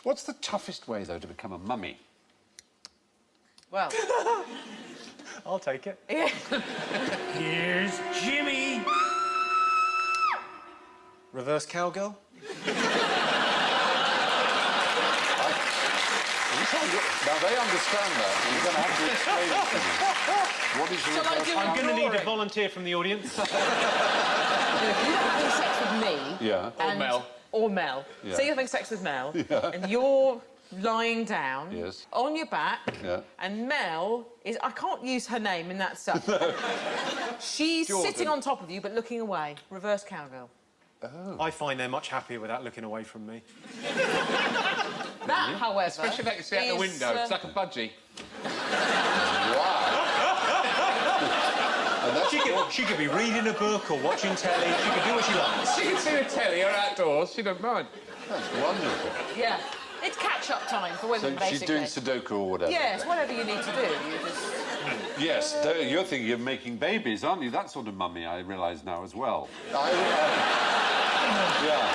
What's the toughest way, though, to become a mummy? Well... I'll take it. Yeah. Here's Jimmy. Reverse cowgirl. Now, they understand that. You're going to have to explain it to me. What is your reverse I'm going to need a volunteer from the audience. If you're having sex with me... Yeah. And, or Mel. Yeah. So you're having sex with Mel, and you're lying down on your back, and Mel is... I can't use her name in that stuff. She's sitting on top of you, but looking away. Reverse cowgirl. Oh. I find they're much happier without looking away from me. That, however... Especially if they can see out the window. It's like a budgie. Wow. She could be reading a book or watching telly. She could do what she likes. She can see the telly or outdoors. She don't mind. That's wonderful. Yeah. It's catch-up time for women, basically. So she's doing Sudoku or whatever? Yes, whatever you need to do. You just... Yes, you're thinking of making babies, aren't you? That sort of mummy, I realise now as well. Yeah.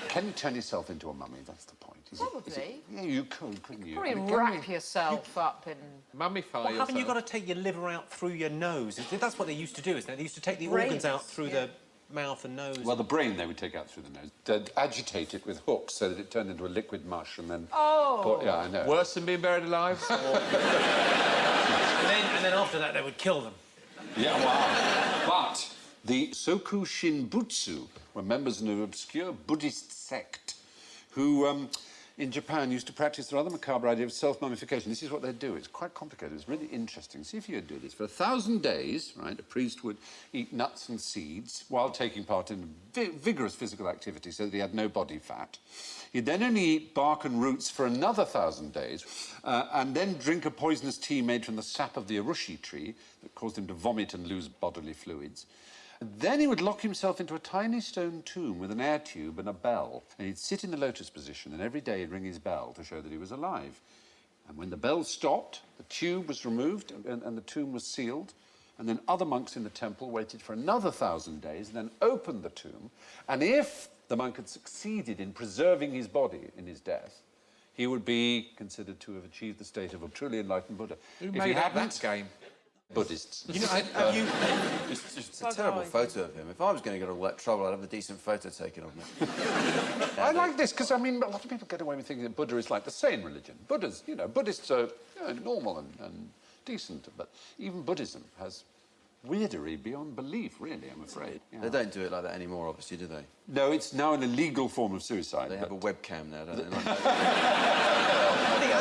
Can you turn yourself into a mummy? That's the point. Probably. Yeah, you could, couldn't you? Probably wrap yourself up in... Mummify yourself. Haven't you got to take your liver out through your nose? That's what they used to do, isn't it? They used to take the organs out through the mouth and nose. Well, the brain they would take out through the nose. They'd agitate it with hooks so that it turned into a liquid mush and then... yeah, I know. Worse than being buried alive? and then after that, they would kill them. Yeah, wow. But the Soku Shinbutsu were members of an obscure Buddhist sect who, in Japan, used to practice the rather macabre idea of self-mummification. This is what they'd do. It's quite complicated. It's really interesting. See if you'd do this. For 1,000 days, right, a priest would eat nuts and seeds while taking part in vigorous physical activity so that he had no body fat. He'd then only eat bark and roots for another 1,000 days and then drink a poisonous tea made from the sap of the urushi tree that caused him to vomit and lose bodily fluids. Then he would lock himself into a tiny stone tomb with an air tube and a bell, and he'd sit in the lotus position, and every day he'd ring his bell to show that he was alive. And when the bell stopped, the tube was removed and the tomb was sealed, and then other monks in the temple waited for another 1,000 days and then opened the tomb, and if the monk had succeeded in preserving his body in his death, he would be considered to have achieved the state of a truly enlightened Buddha. Who made up that game? Buddhists. You know, it's a terrible photo of him. If I was going to get all that trouble, I'd have a decent photo taken of me. I like this because, I mean, a lot of people get away with thinking that Buddha is like the sane religion. Buddhists are normal and decent, but even Buddhism has weirdery beyond belief, really, I'm afraid. Yeah. They don't do it like that anymore, obviously, do they? No, it's now an illegal form of suicide. They have a webcam now, don't they? I think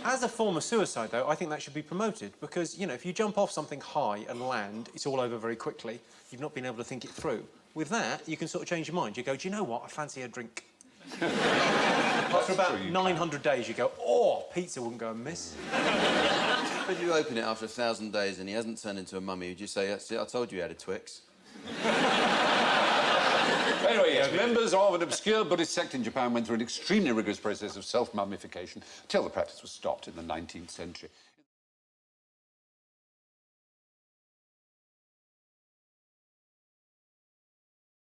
as a form of suicide, though, I think that should be promoted because, you know, if you jump off something high and land, it's all over very quickly. You've not been able to think it through. With that, you can sort of change your mind. You go, do you know what? I fancy a drink. After about 900 days, you go, oh, pizza wouldn't go amiss. But if you open it after 1,000 days and he hasn't turned into a mummy, would you say, that's it, I told you he had a Twix? Anyway, yes, members of an obscure Buddhist sect in Japan went through an extremely rigorous process of self-mummification until the practice was stopped in the 19th century.